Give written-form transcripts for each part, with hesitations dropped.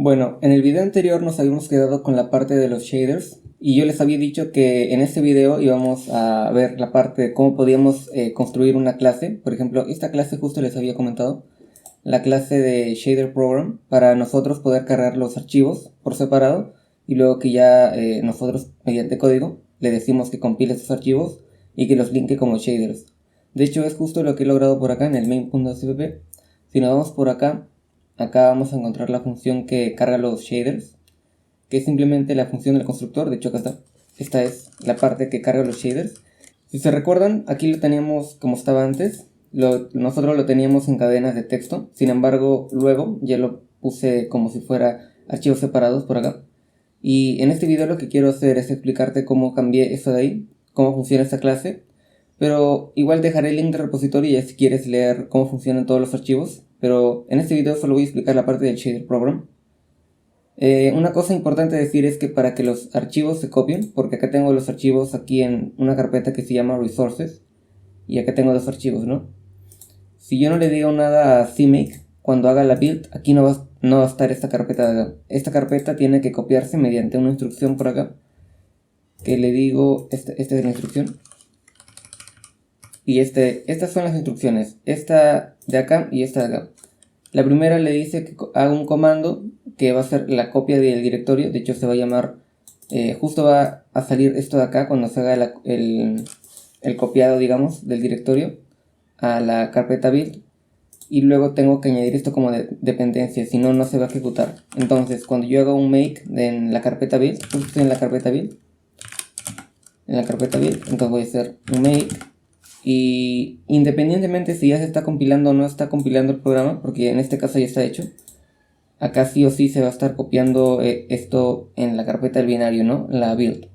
Bueno, en el video anterior nos habíamos quedado con la parte de los shaders y yo les había dicho que en este video íbamos a ver la parte de cómo podíamos construir una clase. Por ejemplo, esta clase justo les había comentado, la clase de Shader Program, para nosotros poder cargar los archivos por separado y luego que ya nosotros mediante código le decimos que compile esos archivos y que los linke como shaders. De hecho es justo lo que he logrado por acá en el main.cpp. Si nos vamos por acá vamos a encontrar la función que carga los shaders, que es simplemente la función del constructor. De hecho acá está, esta es la parte que carga los shaders. Si se recuerdan, aquí lo teníamos como estaba antes, nosotros lo teníamos en cadenas de texto, sin embargo luego ya lo puse como si fuera archivos separados por acá. Y en este video lo que quiero hacer es explicarte cómo cambié eso de ahí, cómo funciona esta clase, pero igual dejaré el link de repositorio ya si quieres leer cómo funcionan todos los archivos, pero en este video solo voy a explicar la parte del shader program. Una cosa importante decir es que para que los archivos se copien, porque acá tengo los archivos aquí en una carpeta que se llama resources, y acá tengo dos archivos, ¿no? Si yo no le digo nada a CMake, cuando haga la build, aquí no va a estar esta carpeta de acá. Esta carpeta tiene que copiarse mediante una instrucción por acá, que le digo, esta es la instrucción. Y estas son las instrucciones, esta de acá y esta de acá. La primera le dice que haga un comando que va a ser la copia del directorio. De hecho se va a llamar, justo va a salir esto de acá cuando se haga el copiado, digamos, del directorio a la carpeta build. Y luego tengo que añadir esto como dependencia, si no, no se va a ejecutar. Entonces cuando yo haga un make en la carpeta build, justo estoy en la carpeta build, entonces voy a hacer un make. Y independientemente si ya se está compilando o no está compilando el programa, porque en este caso ya está hecho, acá sí o sí se va a estar copiando esto en la carpeta del binario, ¿no? La build.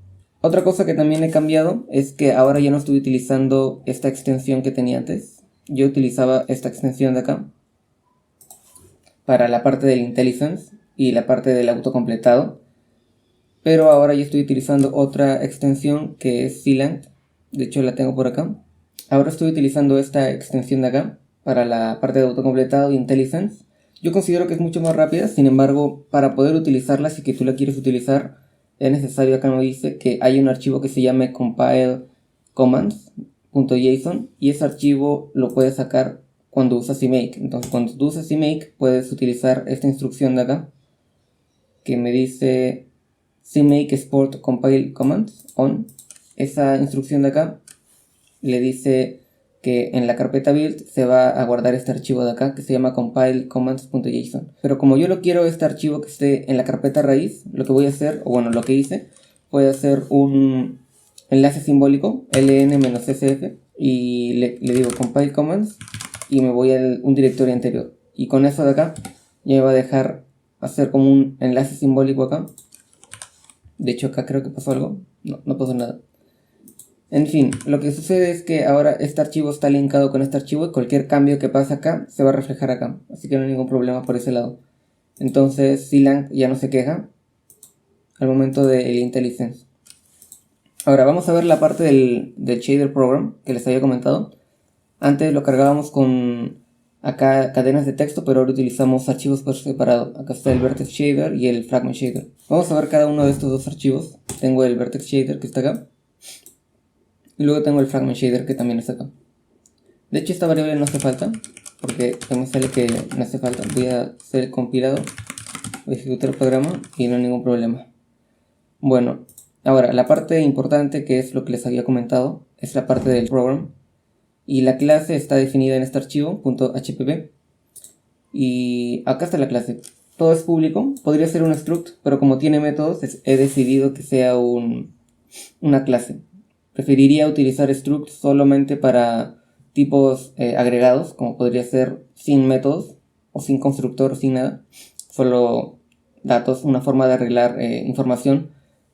Otra cosa que también he cambiado es que ahora ya no estoy utilizando esta extensión que tenía antes. Yo utilizaba esta extensión de acá para la parte del IntelliSense y la parte del autocompletado, pero ahora ya estoy utilizando otra extensión que es Sealant. De hecho la tengo por acá. Ahora estoy utilizando esta extensión de acá para la parte de autocompletado y IntelliSense. Yo considero que es mucho más rápida, sin embargo, para poder utilizarla, si que tú la quieres utilizar, es necesario, acá nos dice que hay un archivo que se llame compilecommands.json y ese archivo lo puedes sacar cuando usas CMake. Entonces, cuando tú usas CMake, puedes utilizar esta instrucción de acá que me dice CMake export compile commands on. Esa instrucción de acá le dice que en la carpeta build se va a guardar este archivo de acá que se llama compilecommands.json. Pero como yo lo quiero este archivo que esté en la carpeta raíz, lo que voy a hacer, o bueno, lo que hice, voy a hacer un enlace simbólico ln-sf y le digo compile commands y me voy a un directorio anterior. Y con eso de acá ya me va a dejar hacer como un enlace simbólico acá. De hecho acá creo que pasó algo. No pasó nada. En fin, lo que sucede es que ahora este archivo está linkado con este archivo y cualquier cambio que pase acá se va a reflejar acá. Así que no hay ningún problema por ese lado. Entonces Sealant ya no se queja al momento del IntelliSense. Ahora vamos a ver la parte del shader program que les había comentado. Antes lo cargábamos con acá cadenas de texto, pero ahora utilizamos archivos por separado. Acá está el vertex shader y el fragment shader. Vamos a ver cada uno de estos dos archivos. Tengo el vertex shader que está acá. Y luego tengo el fragment shader que también está acá. De hecho esta variable no hace falta, porque me sale que no hace falta. Voy a hacer el compilado, voy a ejecutar el programa y no hay ningún problema. Bueno, ahora la parte importante, que es lo que les había comentado, es la parte del program. Y la clase está definida en este archivo, .hpp. Y acá está la clase. Todo es público, podría ser un struct, pero como tiene métodos, he decidido que sea una clase. Preferiría utilizar struct solamente para tipos agregados, como podría ser sin métodos, o sin constructor, o sin nada. Solo datos, una forma de arreglar información.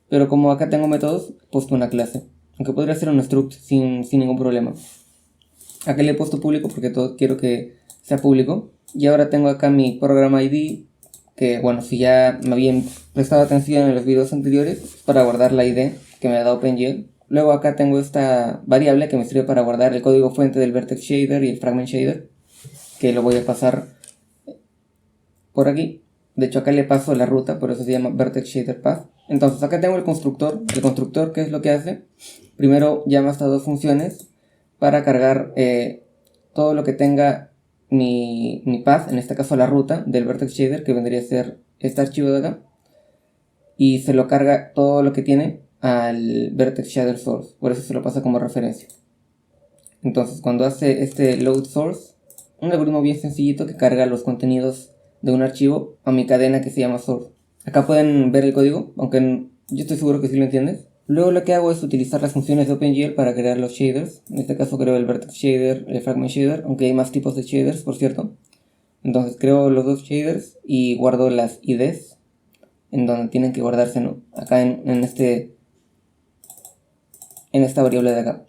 Pero como acá tengo métodos, he puesto una clase. Aunque podría ser un struct sin ningún problema. Acá le he puesto público porque todo quiero que sea público. Y ahora tengo acá mi program ID, que bueno, si ya me habían prestado atención en los videos anteriores, para guardar la ID que me ha dado OpenGL. Luego acá tengo esta variable que me sirve para guardar el código fuente del vertex shader y el fragment shader, que lo voy a pasar por aquí. De hecho acá le paso la ruta, por eso se llama Vertex Shader Path. Entonces acá tengo el constructor. El constructor, ¿qué es lo que hace? Primero llama estas dos funciones para cargar todo lo que tenga mi path, en este caso la ruta del Vertex Shader, que vendría a ser este archivo de acá. Y se lo carga todo lo que tiene al Vertex Shader Source. Por eso se lo pasa como referencia. Entonces cuando hace este load source, un algoritmo bien sencillito que carga los contenidos de un archivo a mi cadena que se llama source. Acá pueden ver el código, aunque yo estoy seguro que sí lo entiendes. Luego lo que hago es utilizar las funciones de OpenGL para crear los shaders. En este caso creo el Vertex Shader, el Fragment Shader, aunque hay más tipos de shaders, por cierto. Entonces creo los dos shaders y guardo las IDs en donde tienen que guardarse, ¿no? Acá en esta variable de acá.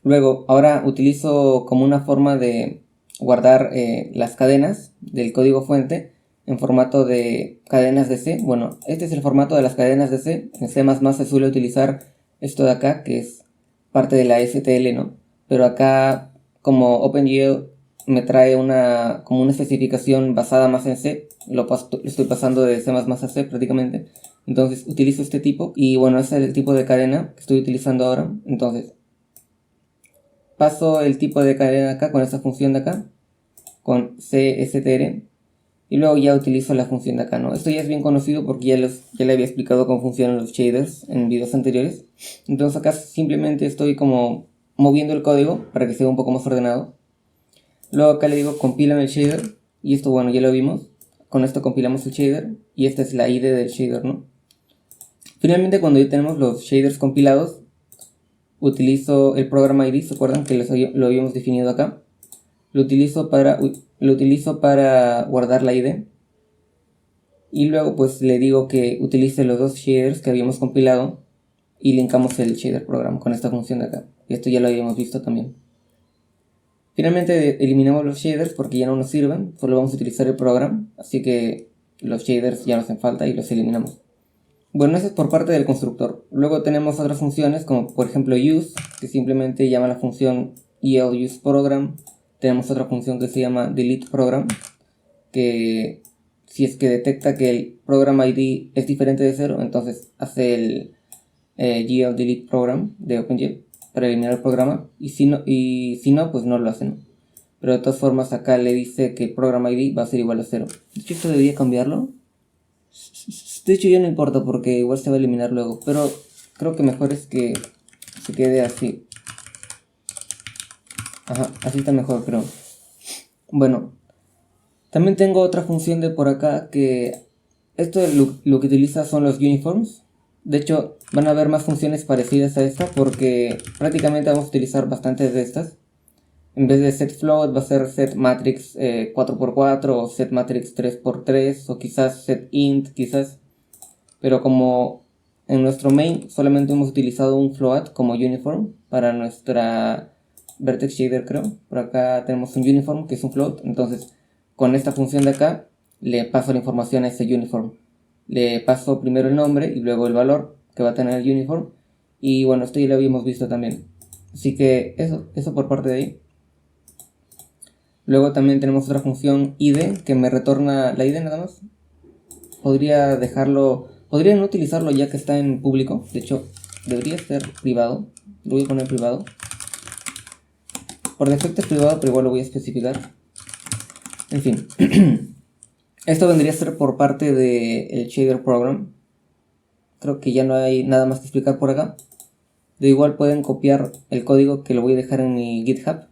Luego, ahora utilizo como una forma de guardar las cadenas del código fuente en formato de cadenas de C. Bueno, este es el formato de las cadenas de C. En C++ se suele utilizar esto de acá, que es parte de la STL, ¿no? Pero acá, como OpenGL me trae como una especificación basada más en C, lo estoy pasando de C++ a C prácticamente. Entonces utilizo este tipo y bueno, ese es el tipo de cadena que estoy utilizando ahora. Entonces paso el tipo de cadena acá con esta función de acá, con CSTR, y luego ya utilizo la función de acá, ¿no? Esto ya es bien conocido porque ya le había explicado cómo funcionan los shaders en videos anteriores. Entonces acá simplemente estoy como moviendo el código para que sea un poco más ordenado. Luego acá le digo compílame el shader, y esto bueno, ya lo vimos. Con esto compilamos el shader, y esta es la ID del shader, ¿no? Finalmente, cuando ya tenemos los shaders compilados, utilizo el programa ID, ¿se acuerdan que lo habíamos definido acá? Lo utilizo para guardar la ID. Y luego pues le digo que utilice los dos shaders que habíamos compilado y linkamos el shader program con esta función de acá. Y esto ya lo habíamos visto también. Finalmente eliminamos los shaders porque ya no nos sirven, solo vamos a utilizar el program, así que los shaders ya no hacen falta y los eliminamos. Bueno, eso es por parte del constructor. Luego tenemos otras funciones como por ejemplo use, que simplemente llama la función ELUseProgram. Tenemos otra función que se llama deleteProgram, que si es que detecta que el program ID es diferente de 0, entonces hace el GLDeleteProgram de OpenGL para eliminar el programa, y si no, pues no lo hacen. Pero de todas formas acá le dice que el program ID va a ser igual a 0. De hecho esto debería cambiarlo. De hecho ya no importa porque igual se va a eliminar luego, pero creo que mejor es que se quede así. Ajá, así está mejor, creo. Bueno, también tengo otra función de por acá que esto lo que utiliza son los uniforms. De hecho van a haber más funciones parecidas a esta porque prácticamente vamos a utilizar bastantes de estas. En vez de setFloat va a ser setMatrix 4x4 o setMatrix 3x3 o quizás setInt, quizás. Pero como en nuestro main solamente hemos utilizado un float como uniform para nuestra Vertex Shader, creo. Por acá tenemos un uniform que es un float. Entonces con esta función de acá le paso la información a ese uniform. Le paso primero el nombre y luego el valor que va a tener el uniform. Y bueno, esto ya lo habíamos visto también. Así que eso por parte de ahí. Luego también tenemos otra función id que me retorna la id nada más. Podría no utilizarlo ya que está en público. De hecho, debería ser privado. Lo voy a poner privado. Por defecto es privado, pero igual lo voy a especificar. En fin. Esto vendría a ser por parte del shader program. Creo que ya no hay nada más que explicar por acá. De igual pueden copiar el código que lo voy a dejar en mi GitHub.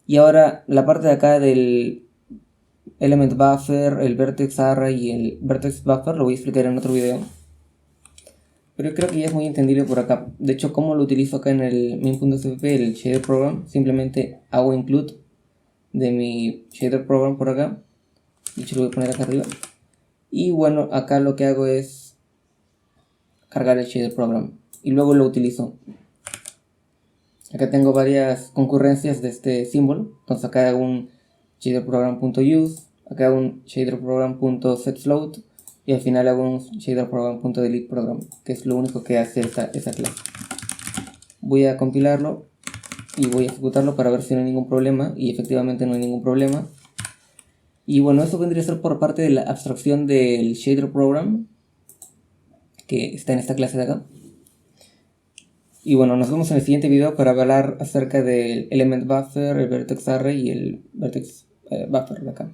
Y ahora la parte de acá del element buffer, el vertex array y el vertex buffer lo voy a explicar en otro video. Pero creo que ya es muy entendible por acá. De hecho, como lo utilizo acá en el main.cpp, el shader program, simplemente hago include de mi shader program por acá. De hecho, lo voy a poner acá arriba. Y bueno, acá lo que hago es cargar el shader program y luego lo utilizo. Acá tengo varias concurrencias de este símbolo. Entonces acá hago un shaderprogram.use, acá hago un shaderprogram.setFloat y al final hago un shaderprogram.deleteProgram, que es lo único que hace esa clase. Voy a compilarlo y voy a ejecutarlo para ver si no hay ningún problema, y efectivamente no hay ningún problema. Y bueno, eso vendría a ser por parte de la abstracción del shader program, que está en esta clase de acá. Y bueno, nos vemos en el siguiente video para hablar acerca del element buffer, el vertex array y el vertex buffer de acá.